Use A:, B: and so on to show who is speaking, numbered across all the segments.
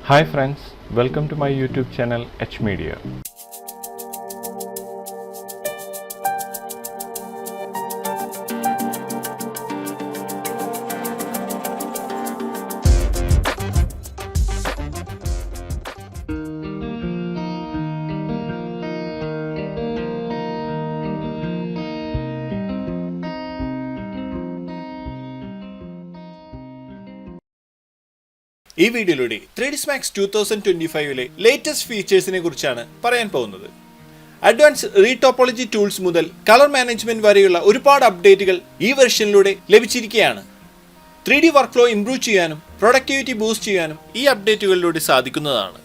A: Hi friends, welcome to my YouTube channel HMedia.
B: ഈ വീഡിയോയിലൂടെ 3ds Max 2025 latest ഫീച്ചേഴ്സിനെ കുറിച്ചാണ് പറയാൻ പോകുന്നത്. അഡ്വാൻസ് റീടോപ്പോളജി ടൂൾസ് മുതൽ കളർ മാനേജ്മെന്റ് വരെയുള്ള ഒരുപാട് അപ്ഡേറ്റുകൾ ഈ വെർഷനിലൂടെ ലഭിച്ചിരിക്കുകയാണ്. 3D വർക്ക് ഫ്ലോ ഇംപ്രൂവ് ചെയ്യാനും പ്രൊഡക്ടിവിറ്റി ബൂസ്റ്റ് ചെയ്യാനും ഈ അപ്ഡേറ്റുകളിലൂടെ സാധിക്കുന്നതാണ്.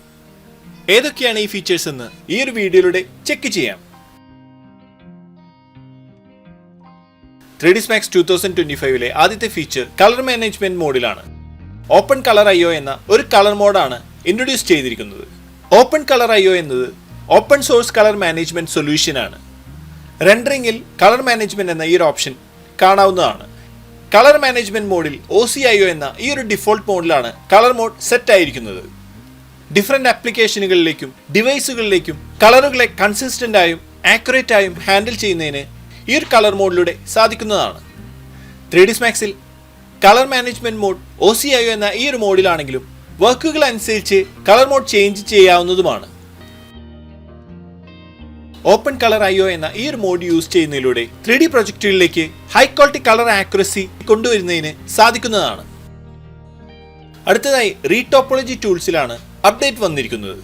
B: ഏതൊക്കെയാണ് ഈ ഫീച്ചേഴ്സ് എന്ന് ഈ ഒരു വീഡിയോയിലൂടെ ചെക്ക് ചെയ്യാം. 3ds Max 2025 ആദ്യത്തെ ഫീച്ചർ കളർ മാനേജ്മെന്റ് മോഡിലാണ്. ഓപ്പൺ കളർ IO എന്ന ഒരു കളർ മോഡാണ് ഇൻട്രൊഡ്യൂസ് ചെയ്തിരിക്കുന്നത്. ഓപ്പൺ കളർ IO എന്നത് open source colour management solution ആണ്. റെൻഡറിംഗിൽ കളർ മാനേജ്മെന്റ് എന്ന ഈ ഒരു ഓപ്ഷൻ കാണാവുന്നതാണ്. കളർ മാനേജ്മെന്റ് മോഡിൽ OCIO എന്ന ഈ ഒരു ഡിഫോൾട്ട് മോഡിലാണ് കളർ മോഡ് സെറ്റ് ആയിരിക്കുന്നത്. ഡിഫറെന്റ് ആപ്ലിക്കേഷനുകളിലേക്കും ഡിവൈസുകളിലേക്കും കളറുകളെ കൺസിസ്റ്റന്റ് ആയും ആക്യുറേറ്റ് ആയും ഹാൻഡിൽ ചെയ്യുന്നതിന് ഈ ഒരു കളർ മോഡിലൂടെ സാധിക്കുന്നതാണ്. 3ds Maxൽ കളർ മാനേജ്മെന്റ് മോഡ് OCIO എന്ന ഈ ഒരു മോഡിലാണെങ്കിലും വർക്കുകൾ അനുസരിച്ച് കളർ മോഡ് ചേഞ്ച് ചെയ്യാവുന്നതുമാണ്. ഓപ്പൺ കളർ IO എന്ന ഈ ഒരു മോഡ് യൂസ് ചെയ്യുന്നതിലൂടെ 3D പ്രൊജക്റ്റുകളിലേക്ക് ഹൈ ക്വാളിറ്റി കളർ ആക്യുറസി കൊണ്ടുവരുന്നതിന് സാധിക്കുന്നതാണ്. അടുത്തതായി റീടോപ്പോളജി ടൂൾസിലാണ് അപ്ഡേറ്റ് വന്നിരിക്കുന്നത്.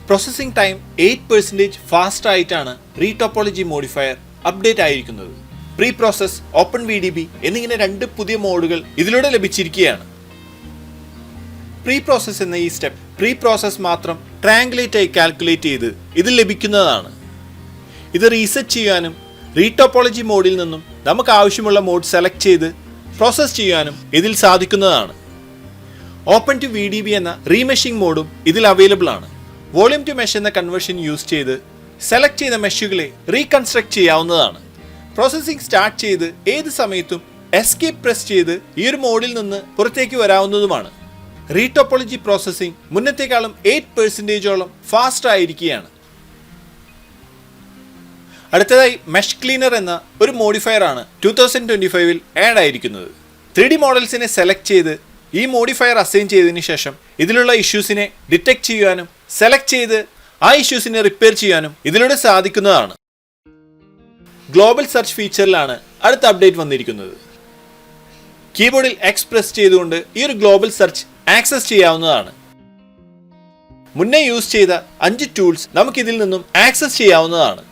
B: പ്രോസസ്സിംഗ് ടൈം 8% ഫാസ്റ്റ് ആയിട്ടാണ് റീടോപ്പോളജി മോഡിഫയർ അപ്ഡേറ്റ് ആയിരിക്കുന്നത്. പ്രീ പ്രോസസ്, ഓപ്പൺ VDB എന്നിങ്ങനെ രണ്ട് പുതിയ മോഡുകൾ ഇതിലൂടെ ലഭിച്ചിരിക്കുകയാണ്. പ്രീ പ്രോസസ് എന്ന ഈ സ്റ്റെപ്പ് പ്രീ പ്രോസസ് മാത്രം ട്രയാങ്കുലേറ്റ് ആയി കാൽക്കുലേറ്റ് ചെയ്ത് ഇതിൽ ലഭിക്കുന്നതാണ്. ഇത് റീസെറ്റ് ചെയ്യാനും റീടോപ്പോളജി മോഡിൽ നിന്നും നമുക്ക് ആവശ്യമുള്ള മോഡ് സെലക്ട് ചെയ്ത് പ്രോസസ് ചെയ്യാനും ഇതിൽ സാധിക്കുന്നതാണ്. ഓപ്പൺ ടു VDB എന്ന റീമെഷിംഗ് മോഡും ഇതിൽ അവൈലബിൾ ആണ്. വോളിയം ടു മെഷ് എന്ന കൺവേർഷൻ യൂസ് ചെയ്ത് സെലക്ട് ചെയ്ത മെഷുകളെ റീകൺസ്ട്രക്ട് ചെയ്യാവുന്നതാണ്. പ്രോസസ്സിംഗ് സ്റ്റാർട്ട് ചെയ്ത് ഏത് സമയത്തും എസ്കേപ്പ് പ്രസ് ചെയ്ത് ഈ ഒരു മോഡിൽ നിന്ന് പുറത്തേക്ക് വരാവുന്നതുമാണ്. റീടോപ്പോളജി പ്രോസസ്സിംഗ് മുന്നത്തേക്കാളും 8% ഫാസ്റ്റ് ആയിരിക്കുകയാണ്. അടുത്തതായി മെഷ് ക്ലീനർ എന്ന ഒരു മോഡിഫയർ ആണ് 2025 ആഡ് ആയിരിക്കുന്നത്. 3D മോഡൽസിനെ സെലക്ട് ചെയ്ത് ഈ മോഡിഫയർ അസൈൻ ചെയ്തതിനു ശേഷം ഇതിലുള്ള ഇഷ്യൂസിനെ ഡിറ്റക്ട് ചെയ്യാനും സെലക്ട് ചെയ്ത് ആ ഇഷ്യൂസിനെ റിപ്പയർ ചെയ്യാനും ഇതിലൂടെ സാധിക്കുന്നതാണ്. ഗ്ലോബൽ സെർച്ച് ഫീച്ചറിലാണ് അടുത്ത അപ്ഡേറ്റ് വന്നിരിക്കുന്നത്. കീബോർഡിൽ X പ്രസ് ചെയ്തുകൊണ്ട് ഈ ഒരു ഗ്ലോബൽ സെർച്ച് ആക്സസ് ചെയ്യാവുന്നതാണ്. മുന്നേ യൂസ് ചെയ്ത 5 ടൂൾസ് നമുക്ക് ഇതിൽ നിന്നും ആക്സസ് ചെയ്യാവുന്നതാണ്.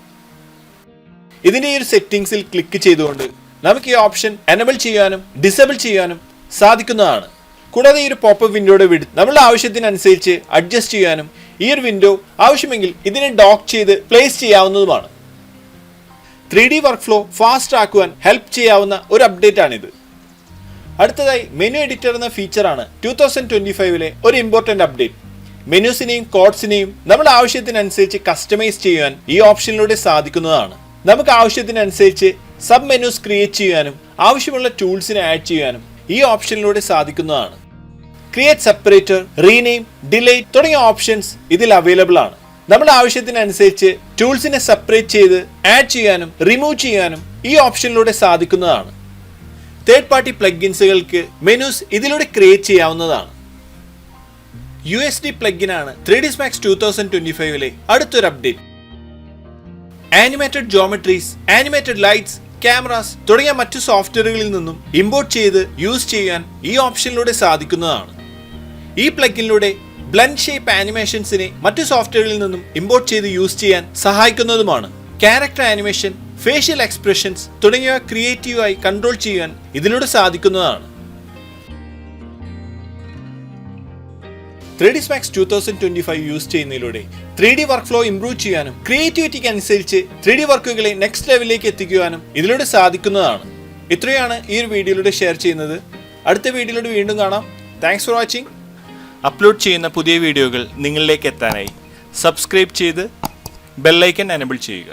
B: ഇതിന്റെ ഈ ഒരു സെറ്റിംഗ്സിൽ ക്ലിക്ക് ചെയ്തുകൊണ്ട് നമുക്ക് ഈ ഓപ്ഷൻ എനേബിൾ ചെയ്യാനും ഡിസേബിൾ ചെയ്യാനും സാധിക്കുന്നതാണ്. കൂടാതെ ഈ ഒരു പോപ്പ് വിൻഡോയുടെ വിഡ്ത് നമ്മുടെ ആവശ്യത്തിനനുസരിച്ച് അഡ്ജസ്റ്റ് ചെയ്യാനും ഈ ഒരു വിൻഡോ ആവശ്യമെങ്കിൽ ഇതിനെ ഡോക്ക് ചെയ്ത് പ്ലേസ് ചെയ്യാവുന്നതുമാണ്. 3D വർക്ക് ഫ്ലോ ഫാസ്റ്റ് ആക്കുവാൻ ഹെൽപ്പ് ചെയ്യാവുന്ന ഒരു അപ്ഡേറ്റ് ആണിത്. അടുത്തതായി മെനു എഡിറ്റർ എന്ന ഫീച്ചറാണ് 2025 ഒരു ഇമ്പോർട്ടന്റ് അപ്ഡേറ്റ്. മെനുസിനെയും കോഡ്സിനെയും നമ്മുടെ ആവശ്യത്തിനനുസരിച്ച് കസ്റ്റമൈസ് ചെയ്യാൻ ഈ ഓപ്ഷനിലൂടെ സാധിക്കുന്നതാണ്. നമുക്ക് ആവശ്യത്തിനനുസരിച്ച് സബ് മെനുസ് ക്രിയേറ്റ് ചെയ്യാനും ആവശ്യമുള്ള ടൂൾസിനെ ആഡ് ചെയ്യാനും ഈ ഓപ്ഷനിലൂടെ സാധിക്കുന്നതാണ്. ക്രിയേറ്റ് സെപ്പറേറ്റർ, റീനെയിം, ഡിലീറ്റ് തുടങ്ങിയ ഓപ്ഷൻസ് ഇതിൽ അവൈലബിൾ ആണ്. നമ്മുടെ ആവശ്യത്തിനനുസരിച്ച് ടൂൾസിനെ സെപ്പറേറ്റ് ചെയ്ത് ആഡ് ചെയ്യാനും റിമൂവ് ചെയ്യാനും ഈ ഓപ്ഷനിലൂടെ സാധിക്കുന്നതാണ്. തേർഡ് പാർട്ടി പ്ലഗിൻസുകൾക്ക് മെനുസ് ഇതിലൂടെ ക്രിയേറ്റ് ചെയ്യാവുന്നതാണ്. USD പ്ലഗിനാണ് 3ds Max 2025 അടുത്തൊരു update. Animated geometries, animated lights, cameras തുടങ്ങിയ മറ്റു സോഫ്റ്റ്വെയറുകളിൽ നിന്നും ഇമ്പോർട്ട് ചെയ്ത് യൂസ് ചെയ്യാൻ ഈ ഓപ്ഷനിലൂടെ സാധിക്കുന്നതാണ്. ഈ പ്ലഗിനിലൂടെ ബ്ലെൻഡ് ഷേപ്പ് ആനിമേഷൻസിനെ മറ്റു സോഫ്റ്റ്വെയറിൽ നിന്നും ഇമ്പോർട്ട് ചെയ്ത് യൂസ് ചെയ്യാൻ സഹായിക്കുന്നതുമാണ്. ക്യാരക്ടർ ആനിമേഷൻ, ഫേഷ്യൽ എക്സ്പ്രഷൻസ് തുടങ്ങിയവ ക്രിയേറ്റീവായി കൺട്രോൾ ചെയ്യാൻ ഇതിലൂടെ സാധിക്കുന്നതാണ്. 3ds Max 2025 യൂസ് ചെയ്യുന്നതിലൂടെ 3D വർക്ക് ഫ്ലോ ഇംപ്രൂവ് ചെയ്യാനും ക്രിയേറ്റിവിറ്റിക്ക് അനുസരിച്ച് 3D വർക്കുകളെ നെക്സ്റ്റ് ലെവലിലേക്ക് എത്തിക്കുവാനും ഇതിലൂടെ സാധിക്കുന്നതാണ്. ഇത്രയാണ് ഈ ഒരു വീഡിയോയിലൂടെ ഷെയർ ചെയ്യുന്നത്. അടുത്ത വീഡിയോയിലൂടെ വീണ്ടും കാണാം. Thanks for watching. അപ്ലോഡ് ചെയ്യുന്ന പുതിയ വീഡിയോകൾ നിങ്ങളിലേക്ക് എത്താനായി സബ്സ്ക്രൈബ് ചെയ്ത് ബെല്ലൈക്കൺ എനേബിൾ ചെയ്യുക.